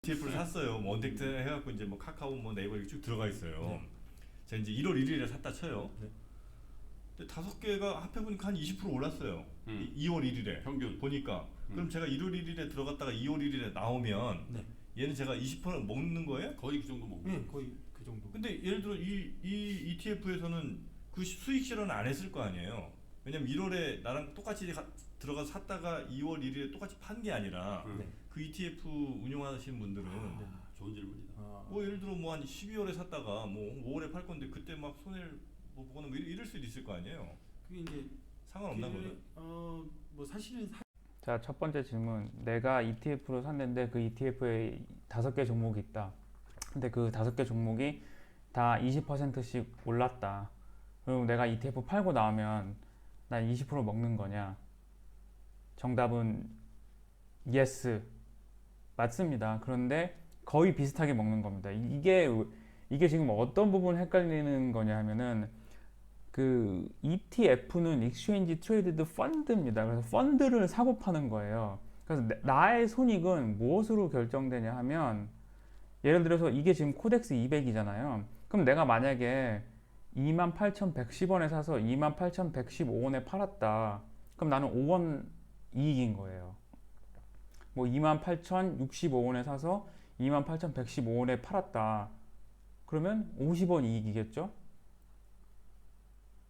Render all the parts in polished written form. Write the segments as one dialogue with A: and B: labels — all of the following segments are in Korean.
A: ETF를 샀어요. 뭐 언택트 해갖고 이제 뭐 카카오 뭐 네이버 이렇게 쭉 들어가 있어요. 제가 이제 1월 1일에 샀다 쳐요.
B: 네.
A: 근데 5개가 합해보니까 한 20% 올랐어요. 2월 1일에
C: 평균.
A: 보니까. 그럼 제가 1월 1일에 들어갔다가 2월 1일에 나오면
B: 네.
A: 얘는 제가 20% 먹는 거예요?
C: 거의 그 정도 먹는
B: 네, 거의 그 정도.
A: 근데 예를 들어 이 ETF에서는 그 수익 실현을 안 했을 거 아니에요. 왜냐면 1월에 나랑 똑같이 들어가서 샀다가 2월 1일에 똑같이 판 게 아니라
B: 네.
A: 그 ETF 운용하시는 분들은
C: 좋은 질문이다.
A: 뭐 예를 들어 뭐 한 12월에 샀다가 뭐 5월에 팔 건데 그때 막 손해를 뭐 보거나 뭐 이럴 수도 있을 거 아니에요.
B: 그게 이제
A: 상관없나 보네.
B: 뭐 사실은
D: 자, 첫 번째 질문. 내가 ETF로 샀는데 그 ETF에 5개 종목이 있다. 근데 그 5개 종목이 다 20%씩 올랐다. 그럼 내가 ETF 팔고 나오면 난 20% 먹는 거냐? 정답은 yes. 맞습니다. 그런데 거의 비슷하게 먹는 겁니다. 이게 지금 어떤 부분 헷갈리는 거냐 하면은 그 ETF는 Exchange Traded Fund입니다. 그래서 펀드를 사고 파는 거예요. 그래서 나의 손익은 무엇으로 결정되냐 하면 예를 들어서 이게 지금 코덱스 200이잖아요. 그럼 내가 만약에 28,110원에 사서 28,115원에 팔았다. 그럼 나는 5원 이익인 거예요. 뭐 28,065원에 사서 28,115원에 팔았다. 그러면 50원 이익이겠죠?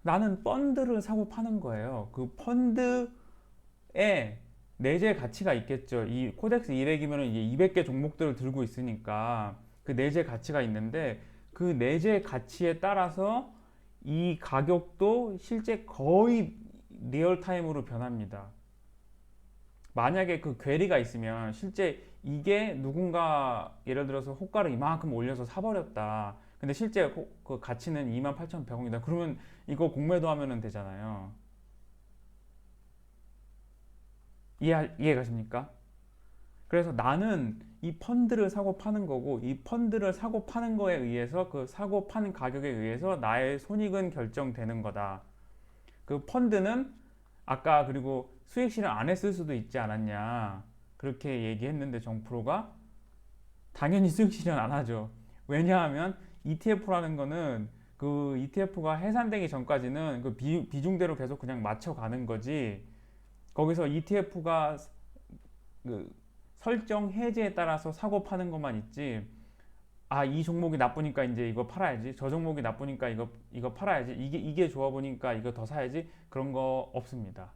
D: 나는 펀드를 사고 파는 거예요. 그 펀드에 내재 가치가 있겠죠. 이 코덱스 200이면 이제 200개 종목들을 들고 있으니까 그 내재 가치가 있는데 그 내재 가치에 따라서 이 가격도 실제 거의 리얼타임으로 변합니다. 만약에 그 괴리가 있으면 실제 이게 누군가 예를 들어서 호가를 이만큼 올려서 사버렸다. 근데 실제 그 가치는 28,100원이다. 그러면 이거 공매도 하면 되잖아요. 이해 가십니까? 그래서 나는 이 펀드를 사고 파는 거고 이 펀드를 사고 파는 거에 의해서 그 사고 파는 가격에 의해서 나의 손익은 결정되는 거다. 그 펀드는 아까 그리고 수익 실현 안 했을 수도 있지 않았냐 그렇게 얘기했는데 정프로가 당연히 수익 실현 안 하죠. 왜냐하면 ETF라는 거는 그 ETF가 해산되기 전까지는 그 비중대로 계속 그냥 맞춰가는 거지. 거기서 ETF가 그 설정 해제에 따라서 사고 파는 것만 있지. 아, 이 종목이 나쁘니까 이제 이거 팔아야지. 저 종목이 나쁘니까 이거 팔아야지. 이게 좋아 보니까 이거 더 사야지. 그런 거 없습니다.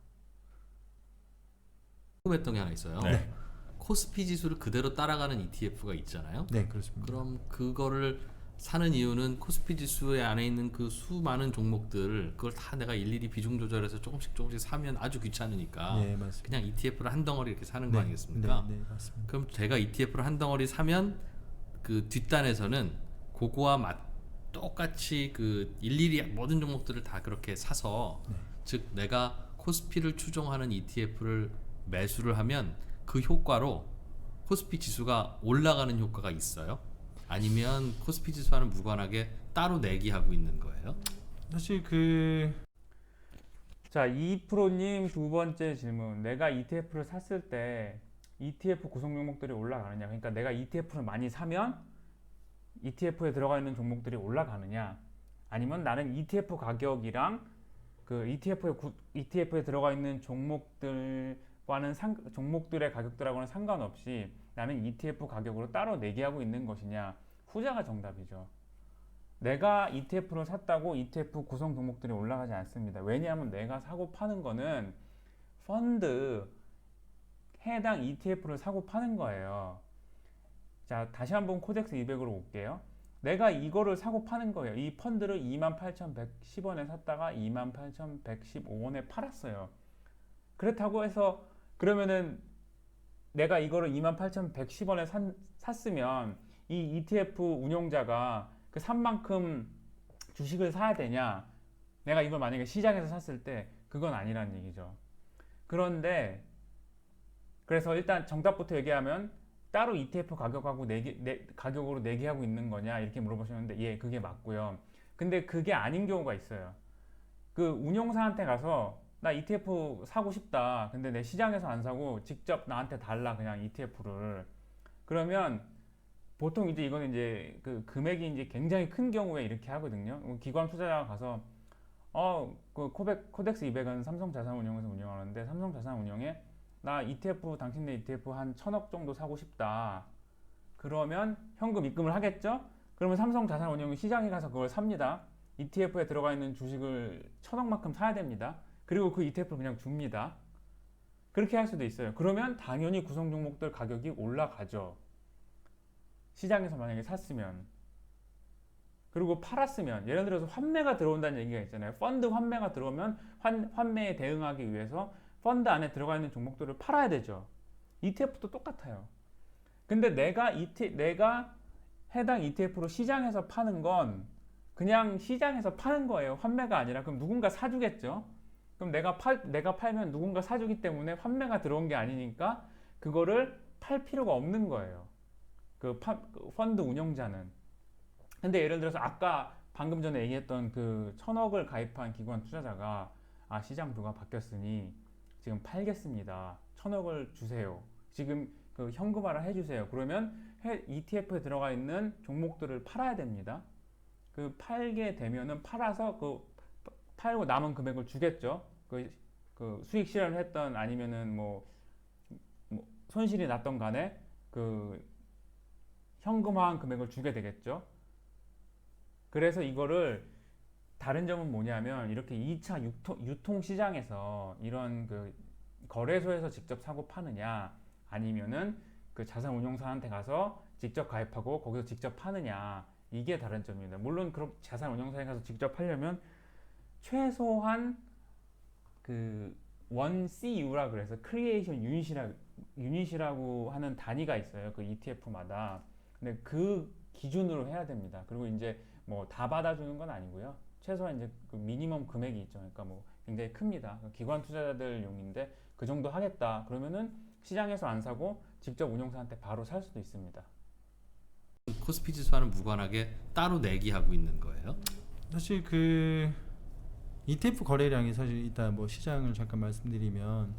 C: 궁금했던 게 하나 있어요.
A: 네.
C: 코스피 지수를 그대로 따라가는 ETF가 있잖아요.
B: 네, 그렇습니다.
C: 그럼 그거를 사는 이유는 코스피 지수에 안에 있는 그 수많은 종목들 그걸 다 내가 일일이 비중 조절해서 조금씩 사면 아주 귀찮으니까
B: 네, 맞습니다.
C: 그냥 ETF를 한 덩어리 이렇게 사는 거
B: 네,
C: 아니겠습니까?
B: 네, 맞습니다.
C: 그럼 제가 ETF를 한 덩어리 사면 그 뒷단에서는 그거와 똑같이 그 일일이 모든 종목들을 다 그렇게 사서 즉 내가 코스피를 추종하는 ETF를 매수를 하면 그 효과로 코스피 지수가 올라가는 효과가 있어요? 아니면 코스피 지수와는 무관하게 따로 내기하고 있는 거예요?
B: 사실
D: 자, 이프로님 두 번째 질문. 내가 ETF를 샀을 때 ETF 구성 종목들이 올라가느냐. 그러니까 내가 ETF를 많이 사면 ETF에 들어가 있는 종목들이 올라가느냐. 아니면 나는 ETF 가격이랑 그 ETF에 들어가 있는 종목들의 가격들하고는 상관없이 나는 ETF 가격으로 따로 내기하고 있는 것이냐. 후자가 정답이죠. 내가 ETF를 샀다고 ETF 구성 종목들이 올라가지 않습니다. 왜냐하면 내가 사고 파는 거는 펀드 해당 ETF를 사고 파는 거예요. 자, 다시 한번 코덱스 200으로 올게요. 내가 이거를 사고 파는 거예요. 이 펀드를 28,110원에 샀다가 28,115원에 팔았어요. 그렇다고 해서 그러면은 내가 이거를 28,110원에 샀으면 이 ETF 운용자가 그 산 만큼 주식을 사야 되냐? 내가 이걸 만약에 시장에서 샀을 때 그건 아니라는 얘기죠. 그런데 그래서 일단 정답부터 얘기하면 따로 ETF 가격하고 가격으로 내기하고 있는 거냐 이렇게 물어보셨는데 예, 그게 맞고요. 근데 그게 아닌 경우가 있어요. 그 운용사한테 가서 나 ETF 사고 싶다. 근데 내 시장에서 안 사고 직접 나한테 달라 그냥 ETF를. 그러면 보통 이제 이거는 이제 그 금액이 이제 굉장히 큰 경우에 이렇게 하거든요. 기관 투자자가 가서 그 코덱스 200은 삼성자산운용에서 운영하는데 삼성자산운용에 나 ETF 당신네 ETF 한 1,000억 정도 사고 싶다. 그러면 현금 입금을 하겠죠? 그러면 삼성자산운용이 시장에 가서 그걸 삽니다. ETF에 들어가 있는 주식을 1,000억만큼 사야 됩니다. 그리고 그 ETF를 그냥 줍니다. 그렇게 할 수도 있어요. 그러면 당연히 구성 종목들 가격이 올라가죠. 시장에서 만약에 샀으면. 그리고 팔았으면, 예를 들어서 환매가 들어온다는 얘기가 있잖아요. 펀드 환매가 들어오면 환매에 대응하기 위해서 펀드 안에 들어가 있는 종목들을 팔아야 되죠. ETF도 똑같아요. 근데 내가 해당 ETF로 시장에서 파는 건 그냥 시장에서 파는 거예요. 환매가 아니라. 그럼 누군가 사주겠죠. 그럼 내가 팔면 누군가 사주기 때문에 환매가 들어온 게 아니니까 그거를 팔 필요가 없는 거예요. 그 펀드 운용자는. 근데 예를 들어서 아까 방금 전에 얘기했던 그 1,000억을 가입한 기관 투자자가 시장부가 바뀌었으니 지금 팔겠습니다. 1,000억을 주세요. 지금 그 현금화를 해주세요. 그러면 ETF에 들어가 있는 종목들을 팔아야 됩니다. 그 팔게 되면은 팔아서 팔고 남은 금액을 주겠죠. 그 수익 실현을 했던 아니면은 뭐 손실이 났던 간에 그 현금화한 금액을 주게 되겠죠. 그래서 이거를 다른 점은 뭐냐면 이렇게 2차 유통 시장에서 이런 그 거래소에서 직접 사고 파느냐 아니면은 그 자산운용사한테 가서 직접 가입하고 거기서 직접 파느냐 이게 다른 점입니다. 물론 그럼 자산운용사에 가서 직접 하려면 최소한 그 1CU라 그래서 크리에이션 유닛이라고 하는 단위가 있어요. 그 ETF마다. 근데 그 기준으로 해야 됩니다. 그리고 이제 뭐 다 받아주는 건 아니고요. 최소한 이제 그 미니멈 금액이 있죠. 그러니까 뭐 굉장히 큽니다. 기관 투자자들 용인데 그 정도 하겠다. 그러면은 시장에서 안 사고 직접 운용사한테 바로 살 수도 있습니다.
C: 코스피 지수와는 무관하게 따로 내기하고 있는 거예요?
B: 사실 그 ETF 거래량이 사실 이따 뭐 시장을 잠깐 말씀드리면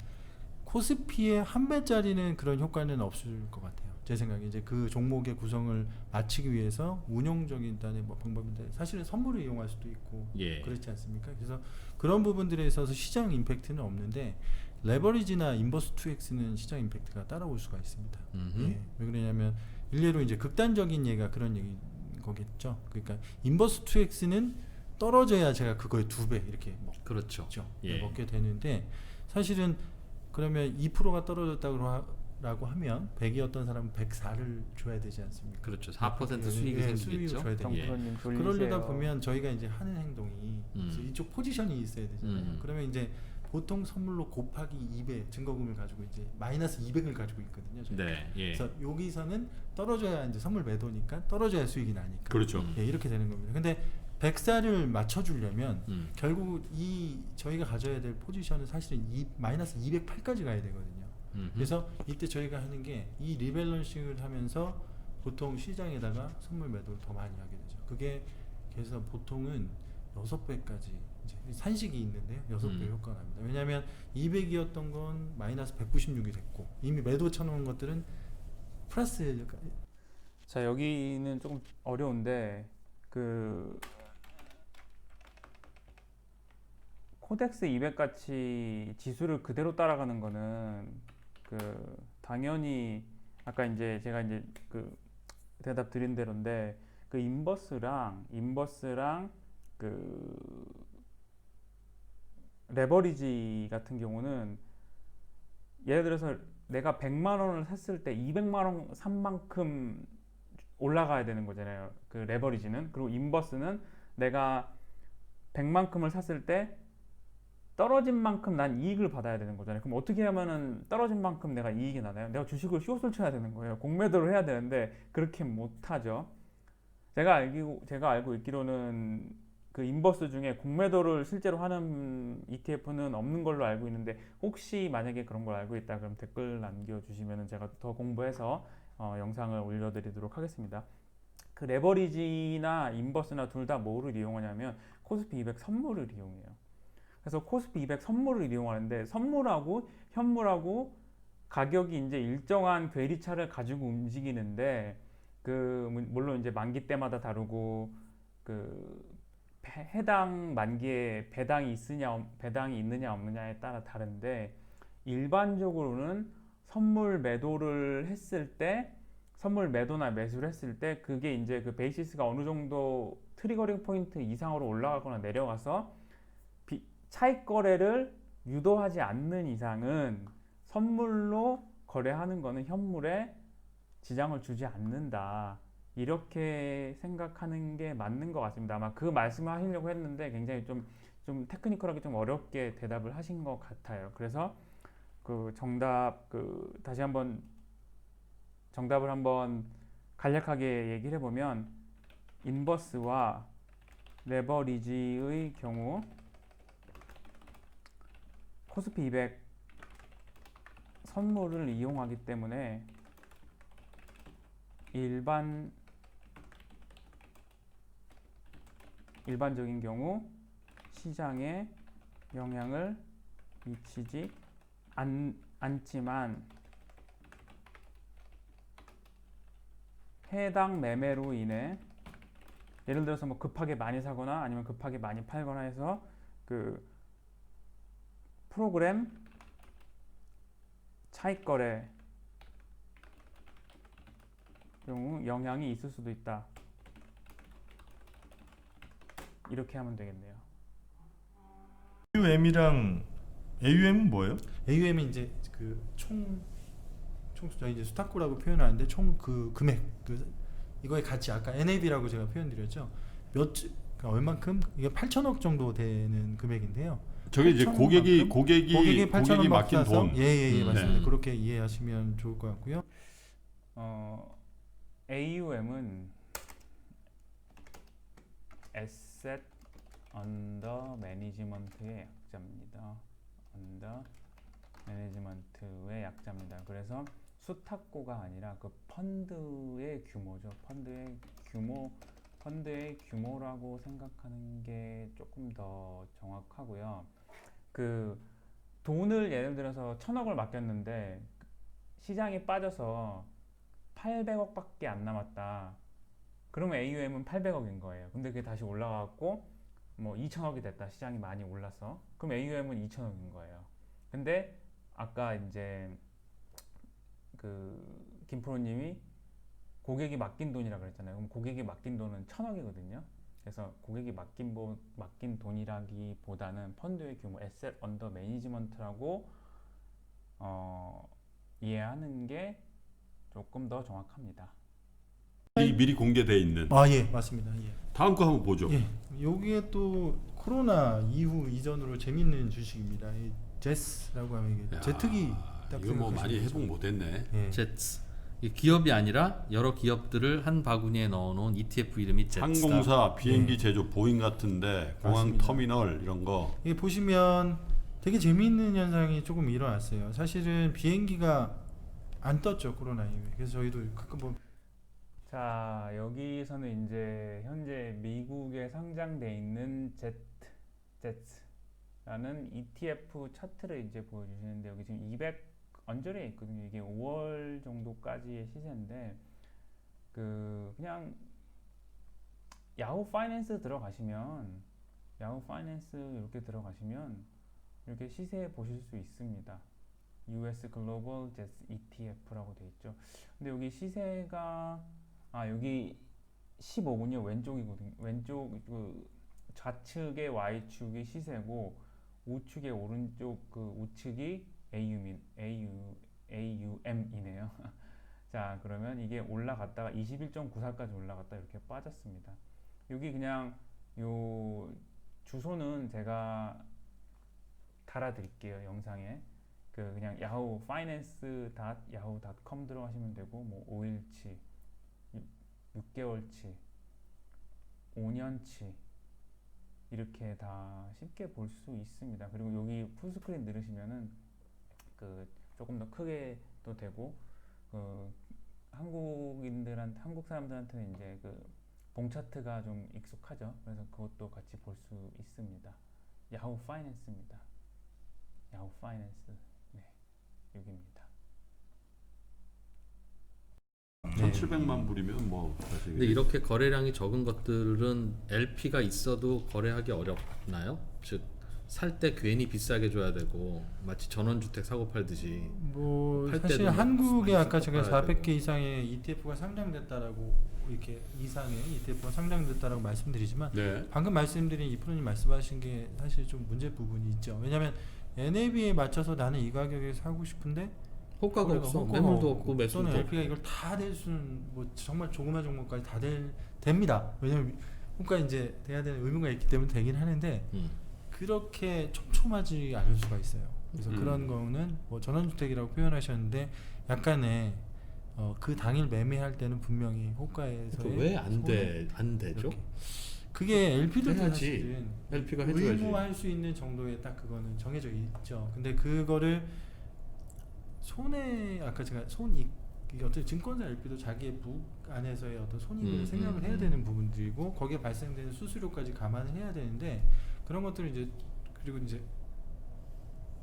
B: 코스피의 한 배짜리는 그런 효과는 없을 것 같아요. 제 생각에 이제 그 종목의 구성을 맞추기 위해서 운용적인 일단의 뭐 방법인데 사실은 선물을 이용할 수도 있고
C: 예.
B: 그렇지 않습니까? 그래서 그런 부분들에 있어서 시장 임팩트는 없는데 레버리지나 인버스 2X는 시장 임팩트가 따라올 수가 있습니다. 예, 왜 그러냐면 일례로 이제 극단적인 예가 그런 얘기 거겠죠. 그러니까 인버스 2X는 떨어져야 제가 그거의 2배 이렇게
C: 그렇죠. 예.
B: 먹게 되는데 사실은 그러면 2%가 떨어졌다고 하면 100이었던 사람은 104를 줘야 되지 않습니까?
C: 그렇죠. 4% 수익이
B: 수익을
C: 생기겠죠.
B: 줘야 되죠.
D: 정프로님 졸리세요.
B: 그러려다 보면 저희가 이제 하는 행동이 그래서 이쪽 포지션이 있어야 되잖아요. 그러면 이제 보통 선물로 곱하기 2배 증거금을 가지고 이제 마이너스 200을 가지고 있거든요. 저희가.
C: 네. 예.
B: 그래서 여기서는 떨어져야 이제 선물 매도니까 떨어져야 수익이 나니까.
C: 그렇죠.
B: 예, 이렇게 되는 겁니다. 근데 104를 맞춰주려면 결국 저희가 가져야 될 포지션은 사실은 마이너스 208까지 가야 되거든요. 그래서 이때 저희가 하는 게 이 리밸런싱을 하면서 보통 시장에다가 선물 매도를 더 많이 하게 되죠. 그게 그래서 보통은 6배까지 이제 산식이 있는데요. 6배 효과가 납니다. 왜냐하면 200이었던 건 마이너스 196이 됐고 이미 매도 쳐놓은 것들은 플러스.
D: 자, 여기는 조금 어려운데 그 코덱스 200 같이 지수를 그대로 따라가는 거는 그 당연히 아까 이제 제가 이제 그 대답 드린 대로인데 그 인버스랑 그 레버리지 같은 경우는 예를 들어서 내가 100만 원을 샀을 때 200만 원 산 만큼 올라가야 되는 거잖아요. 그 레버리지는. 그리고 인버스는 내가 100만큼을 샀을 때 떨어진 만큼 난 이익을 받아야 되는 거잖아요. 그럼 어떻게 하면은 떨어진 만큼 내가 이익이 나나요? 내가 주식을 숏을 쳐야 되는 거예요. 공매도를 해야 되는데 그렇게 못 하죠. 제가 알고 있기로는 그 인버스 중에 공매도를 실제로 하는 ETF는 없는 걸로 알고 있는데 혹시 만약에 그런 걸 알고 있다 그럼 댓글 남겨주시면 제가 더 공부해서 영상을 올려드리도록 하겠습니다. 그 레버리지나 인버스나 둘 다 뭐를 이용하냐면 코스피 200 선물을 이용해요. 그래서 코스피 200 선물을 이용하는데 선물하고 현물하고 가격이 이제 일정한 괴리차를 가지고 움직이는데 물론 이제 만기 때마다 다르고 해당 만기에 배당이 있느냐 없느냐에 따라 다른데 일반적으로는 선물 매도나 매수를 했을 때 그게 이제 그 베이시스가 어느 정도 트리거링 포인트 이상으로 올라가거나 내려가서 차익 거래를 유도하지 않는 이상은 선물로 거래하는 거는 현물에 지장을 주지 않는다. 이렇게 생각하는 게 맞는 것 같습니다. 아마 그 말씀을 하시려고 했는데 굉장히 좀 테크니컬하게 좀 어렵게 대답을 하신 것 같아요. 그래서 다시 한번 정답을 한번 간략하게 얘기를 해보면 인버스와 레버리지의 경우 코스피 200 선물을 이용하기 때문에 일반적인 경우 시장에 영향을 미치지 않지만 해당 매매로 인해 예를 들어서 뭐 급하게 많이 사거나 아니면 급하게 많이 팔거나 해서 그 프로그램 차익 거래 경우 영향이 있을 수도 있다. 이렇게 하면 되겠네요.
A: AUM이랑 AUM은 뭐예요?
B: AUM이 이제 저희 이제 수탁구라고 표현하는데 총 그 금액 이거의 가치 아까 NAV라고 제가 표현드렸죠. 그러니까 얼만큼 이게 8천억 정도 되는 금액인데요.
E: 저게 이제 고객이
B: 8천억
E: 맡긴 돈.
B: 예, 맞습니다.
E: 네.
B: 그렇게 이해하시면 좋을 것 같고요.
D: AUM은 Asset Under Management의 약자입니다. Under Management의 약자입니다. 그래서 수탁고가 아니라 그 펀드의 규모죠. 펀드의 규모라고 생각하는 게 조금 더 정확하고요. 그 돈을 예를 들어서 1,000억을 맡겼는데 시장이 빠져서 800억밖에 안 남았다. 그러면 AUM은 800억인 거예요. 근데 그게 다시 올라가고 뭐 2,000억이 됐다. 시장이 많이 올라서. 그럼 AUM은 2,000억인 거예요. 근데 아까 이제 김프로님이 고객이 맡긴 돈이라고 그랬잖아요. 그럼 고객이 맡긴 돈은 1,000억이거든요. 그래서 고객이 맡긴 돈이라기보다는 펀드의 규모, Asset Under Management라고 이해하는 게 조금 더 정확합니다.
E: 미리 공개돼 있는.
B: 예, 맞습니다. 예.
E: 다음 거 한번 보죠.
B: 예, 여기에 또 코로나 이전으로 재밌는 주식입니다. 이 제스라고 하면 이게
E: 야,
B: 제트기 딱
E: 이거 뭐 많이
B: 생각하시면
E: 회복 못했네.
B: 예.
C: 제츠. 기업이 아니라 여러 기업들을 한 바구니에 넣어놓은 ETF 이름이 제츠다.
E: 항공사, 비행기 제조, 보잉 같은데 공항
B: 맞습니다.
E: 터미널 이런 거.
B: 이게 보시면 되게 재미있는 현상이 조금 일어났어요. 사실은 비행기가 안 떴죠, 코로나 이후에. 그래서 저희도 가끔 보면
D: 자, 여기서는 이제 현재 미국에 상장돼 있는 제츠라는 ETF 차트를 이제 보여주시는데 여기 지금 200 언저리에 있거든요. 이게 5월 정도까지의 시세인데 그냥 야후 파이낸스 이렇게 들어가시면 이렇게 시세 보실 수 있습니다. US 글로벌 제츠 ETF라고 돼 있죠. 근데 여기 시세가 여기 15분이요. 왼쪽이거든요. 왼쪽 좌측의 Y축이 시세고 우측의 오른쪽 우측이 AUM이네요. 자, 그러면 이게 올라갔다가 21.94까지 올라갔다 이렇게 빠졌습니다. 여기 그냥 요 주소는 제가 달아드릴게요. 영상에. 그냥 야후 finance.yahoo.com 들어가시면 되고 뭐 5일치, 6개월치, 5년치 이렇게 다 쉽게 볼 수 있습니다. 그리고 여기 풀스크린 누르시면은 조금 더 크게 또 되고 한국 사람들한테는 이제 봉 차트가 좀 익숙하죠. 그래서 그것도 같이 볼 수 있습니다. 야후 파이낸스입니다. 야후 파이낸스. 네, 여기입니다.
B: 네,
E: 700만 불이면 뭐 사실
C: 근데 이렇게 거래량이 적은 것들은 LP가 있어도 거래하기 어렵나요? 즉 살 때 괜히 비싸게 줘야 되고 마치 전원주택 사고 팔듯이
B: 뭐
C: 팔
B: 사실
C: 때도
B: 한국에
C: 많이
B: 아까 제가
C: 섞어야
B: 400개 이상의 ETF가 상장됐다라고 이렇게 이상의 ETF가 상장됐다라고 말씀드리지만
E: 네.
B: 방금 말씀드린 이프로님 말씀하신 게 사실 좀 문제 부분이 있죠. 왜냐하면 NAV에 맞춰서 나는 이 가격에 사고 싶은데
C: 호가가
B: 거래가
C: 없어.
B: 호가가
C: 매물도
B: 없고
C: 없고 매수도
B: 또는
C: 없고.
B: LP가 이걸 다 될 수는 뭐 정말 조그만 종목까지 다 됩니다. 왜냐면 호가 이제 돼야 되는 의무가 있기 때문에 되긴 하는데 그렇게 촘촘하지 않을 수가 있어요. 그래서 그런 거는 뭐 전원주택이라고 표현하셨는데 약간의 그 당일 매매할 때는 분명히 호가에서의
C: 왜 안 되죠?
B: 이렇게. 그게 LP도
C: 해야지.
B: 사실은
C: LP가 해줘야지.
B: 의무할 수 있는 정도의 딱 그거는 정해져 있죠. 근데 그거를 손해 아까 제가 이게 어떻게 증권사 LP도 자기의 북 안에서의 어떤 손익을 생각을 해야 되는 부분들이고 거기에 발생되는 수수료까지 감안을 해야 되는데 그런 것들은 이제 그리고 이제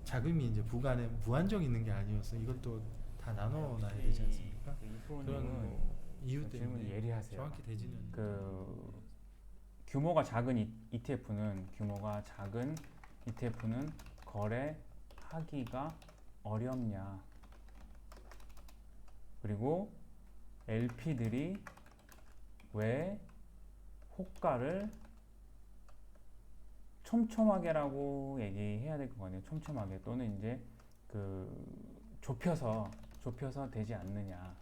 B: 자금이 이제 북 안에 무한정 있는 게 아니어서 이것도 다 나눠놔야 되지 않습니까? 그런 뭐 이유
D: 질문
B: 때문에
D: 예리하세요.
B: 정확히 되지는
D: 그 규모가 작은 ETF는 거래하기가 어렵냐? 그리고 LP들이 왜 호가를 촘촘하게라고 얘기해야 될 것 같네요. 촘촘하게 또는 이제 그 좁혀서 되지 않느냐.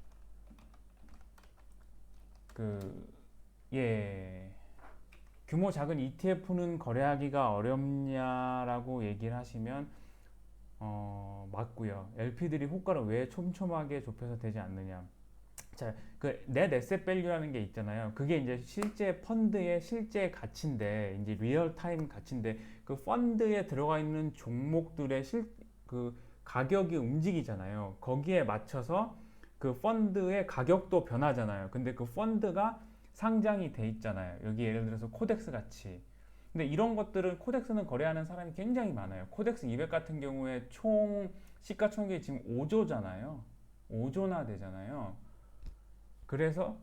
D: 규모 작은 ETF는 거래하기가 어렵냐라고 얘기를 하시면 맞고요. LP들이 호가를 왜 촘촘하게 좁혀서 되지 않느냐. 자, 그 넷 에셋 밸류라는 게 있잖아요. 그게 이제 실제 펀드의 실제 가치인데, 이제 리얼 타임 가치인데, 그 펀드에 들어가 있는 종목들의 그 가격이 움직이잖아요. 거기에 맞춰서 그 펀드의 가격도 변하잖아요. 근데 그 펀드가 상장이 돼 있잖아요. 여기 예를 들어서 코덱스 같이. 근데 이런 것들은 코덱스는 거래하는 사람이 굉장히 많아요. 코덱스 200 같은 경우에 총 시가총액이 지금 5조잖아요. 5조나 되잖아요. 그래서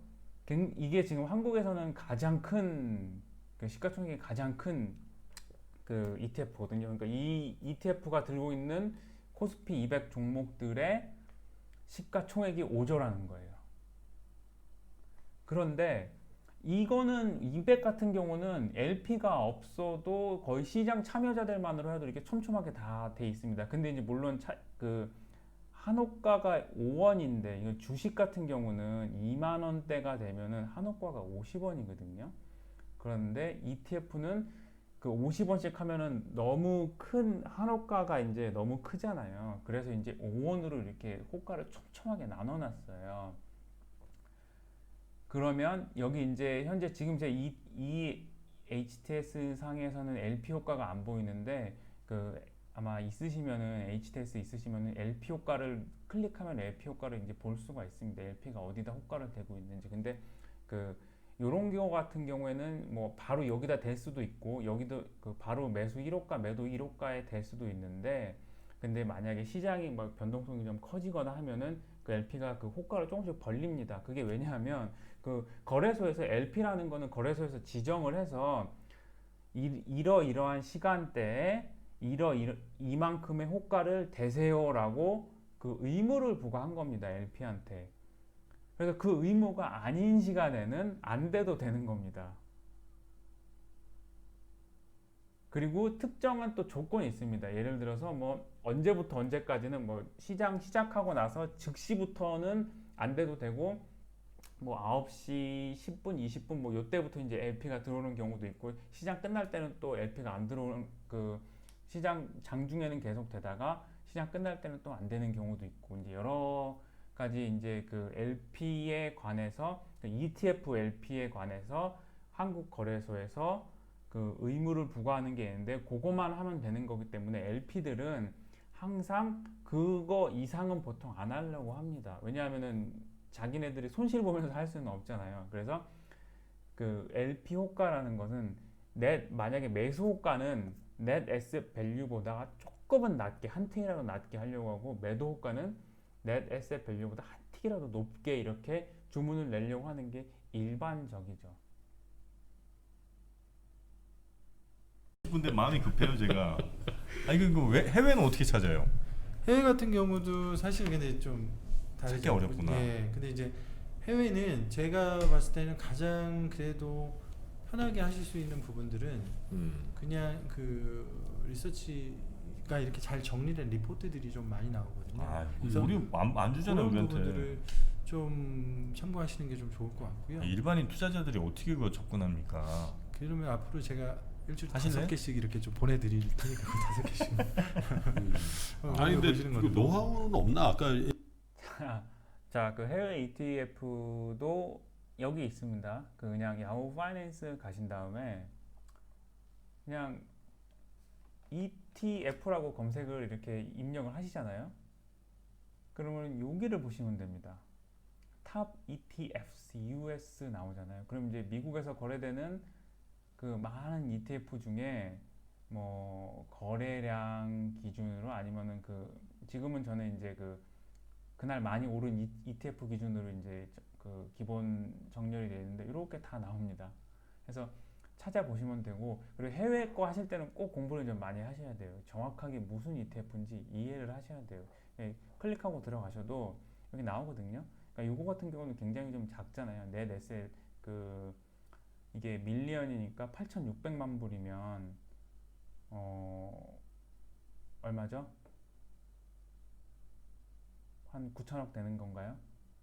D: 이게 지금 한국에서는 가장 큰 그 시가총액이 가장 큰 그 ETF거든요. 그러니까 이 ETF가 들고 있는 코스피 200 종목들의 시가총액이 5조라는 거예요. 그런데 이거는 200 같은 경우는 LP가 없어도 거의 시장 참여자들만으로 해도 이렇게 촘촘하게 다 돼 있습니다. 근데 이제 물론 한호가가 5원인데 이거 주식 같은 경우는 2만 원대가 되면은 한호가가 50원이거든요. 그런데 ETF는 그 50원씩 하면은 너무 큰 한호가가 이제 너무 크잖아요. 그래서 이제 5원으로 이렇게 호가를 촘촘하게 나눠놨어요. 그러면 여기 이제 현재 지금 제 이 HTS 상에서는 LP 효과가 안 보이는데 아마 있으시면은 HTS 있으시면은 LP 효과를 클릭하면 LP 효과를 이제 볼 수가 있습니다. LP가 어디다 효과를 대고 있는지. 근데 요런 경우 같은 경우에는 뭐 바로 여기다 댈 수도 있고 여기도 바로 매수 1호가 매도 1호가에 댈 수도 있는데 근데 만약에 시장이 뭐 변동성이 좀 커지거나 하면은 그 LP가 그 호가를 조금씩 벌립니다. 그게 왜냐하면 그 거래소에서 LP라는 거는 거래소에서 지정을 해서 이러이러한 시간대에 이만큼의 호가를 대세요라고 그 의무를 부과한 겁니다. LP한테. 그래서 그 의무가 아닌 시간에는 안 돼도 되는 겁니다. 그리고 특정한 또 조건이 있습니다. 예를 들어서 뭐 언제부터 언제까지는 뭐 시장 시작하고 나서 즉시부터는 안 돼도 되고 뭐 9시 10분, 20분 뭐 요때부터 이제 LP가 들어오는 경우도 있고 시장 끝날 때는 또 LP가 안 들어오는 시장 장중에는 계속 되다가 시장 끝날 때는 또 안 되는 경우도 있고 이제 여러 가지 이제 그 LP에 관해서 ETF LP에 관해서 한국 거래소에서 그 의무를 부과하는 게 있는데 그거만 하면 되는 거기 때문에 LP들은 항상 그거 이상은 보통 안 하려고 합니다. 왜냐하면은 자기네들이 손실 보면서 할 수는 없잖아요. 그래서 그 LP 호가라는 것은 만약에 매수 호가는 넷 에셋 밸류보다 조금은 낮게 한 팅이라도 낮게 하려고 하고 매도 호가는 넷 에셋 밸류보다 한 조금씩이라도 높게 이렇게 주문을 내려고 하는 게 일반적이죠.
A: 근데 마음이 급해요 제가. 아니 이거 왜 해외는 어떻게 찾아요?
B: 해외 같은 경우도 사실 근데 좀 다르죠.
A: 찾기 어렵구나.
B: 예. 근데 이제 해외는 제가 봤을 때는 가장 그래도 편하게 하실 수 있는 부분들은 그냥 그 리서치가 이렇게 잘 정리된 리포트들이 좀 많이 나오거든요.
A: 아,
B: 그래서
A: 우리 안 주잖아요
B: 그런
A: 우리한테.
B: 부분들을 좀 참고하시는 게 좀 좋을 것 같고요.
A: 일반인 투자자들이 어떻게 그거 접근합니까?
B: 그러면 앞으로 제가 일주일에
A: 하실래요?
B: 5개씩 이렇게 좀 보내드릴 테니까 그 5개씩.
E: 아니 근데
B: 보시는
E: 그
B: 것도.
E: 노하우는 없나? 아까
D: 자, 그 해외 ETF도 여기 있습니다. 그 그냥 야후 파이낸스 가신 다음에 그냥 ETF라고 검색을 이렇게 입력을 하시잖아요. 그러면 여기를 보시면 됩니다. 탑 ETFs US 나오잖아요. 그럼 이제 미국에서 거래되는 그 많은 ETF 중에 뭐 거래량 기준으로 아니면은 그 지금은 저는 이제 그날 많이 오른 ETF 기준으로 이제 그 기본 정렬이 되어 있는데 이렇게 다 나옵니다. 그래서 찾아보시면 되고, 그리고 해외 거 하실 때는 꼭 공부를 좀 많이 하셔야 돼요. 정확하게 무슨 ETF인지 이해를 하셔야 돼요. 예, 클릭하고 들어가셔도 여기 나오거든요. 그러니까 요거 같은 경우는 굉장히 좀 작잖아요. 넷 에셋 그 이게 밀리언이니까 8,600만 불이면 얼마죠? 한 9천억 되는 건가요?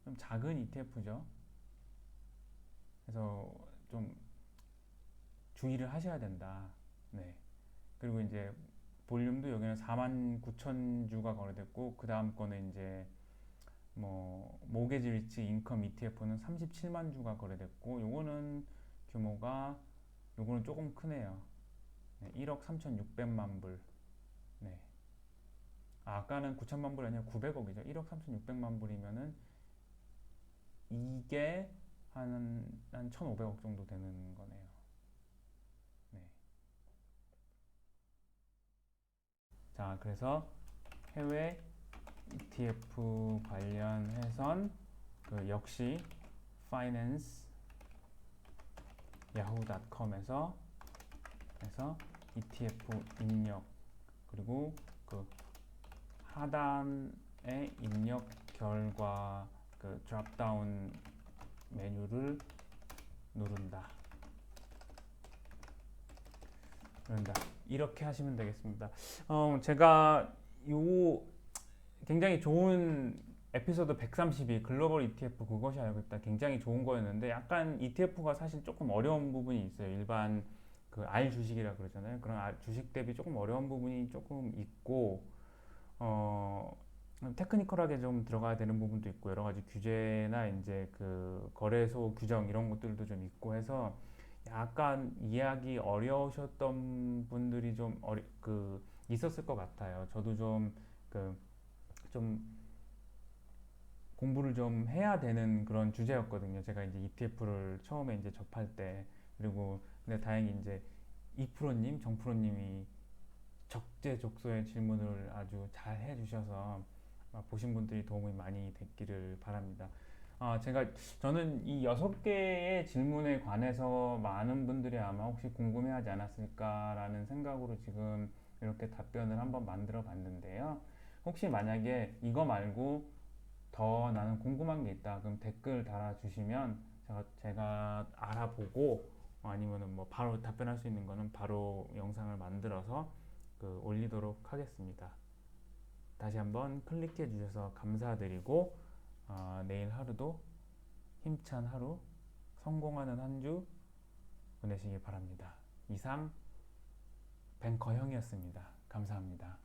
D: 좀 작은 ETF죠. 그래서 좀 주의를 하셔야 된다. 네. 그리고 이제 볼륨도 여기는 49,000주가 거래됐고, 그 다음 거는 이제 뭐 모게지 리치 인컴 ETF는 37만 주가 거래됐고, 요거는 규모가 요거는 조금 크네요. 네, 1억 3,600만 불. 네. 아까는 9천만 불이 아니라 900억이죠. 1억 3,600만 불이면은 이게 한 1,500억 정도 되는 거네요. 네. 자, 그래서 해외 ETF 관련해선 그 역시 finance yahoo.com에서 ETF 입력, 그리고 그 하단에 입력 결과 그 드롭다운 메뉴를 누른다. 이렇게 하시면 되겠습니다. 제가 요 굉장히 좋은 에피소드 132 글로벌 ETF 그것이 알고 있다, 굉장히 좋은 거였는데, 약간 ETF가 사실 조금 어려운 부분이 있어요. 일반 그 R 주식이라 그러잖아요. 그런 주식 대비 조금 어려운 부분이 조금 있고, 테크니컬하게 좀 들어가야 되는 부분도 있고, 여러 가지 규제나 이제 그 거래소 규정 이런 것들도 좀 있고 해서 약간 이해하기 어려우셨던 분들이 좀 있었을 것 같아요. 저도 좀 공부를 좀 해야 되는 그런 주제였거든요. 제가 이제 ETF를 처음에 이제 접할 때. 그리고 근데 다행히 이제 이프로님, 정프로님이 적재적소의 질문을 아주 잘 해주셔서 보신 분들이 도움이 많이 됐기를 바랍니다. 저는 이 6개의 질문에 관해서 많은 분들이 아마 혹시 궁금해하지 않았을까라는 생각으로 지금 이렇게 답변을 한번 만들어 봤는데요. 혹시 만약에 이거 말고 더 나는 궁금한 게 있다, 그럼 댓글 달아주시면 제가 알아보고, 아니면은 뭐 바로 답변할 수 있는 거는 바로 영상을 만들어서 올리도록 하겠습니다. 다시 한번 클릭해 주셔서 감사드리고, 내일 하루도 힘찬 하루, 성공하는 한 주 보내시기 바랍니다. 이상 뱅커형이었습니다. 감사합니다.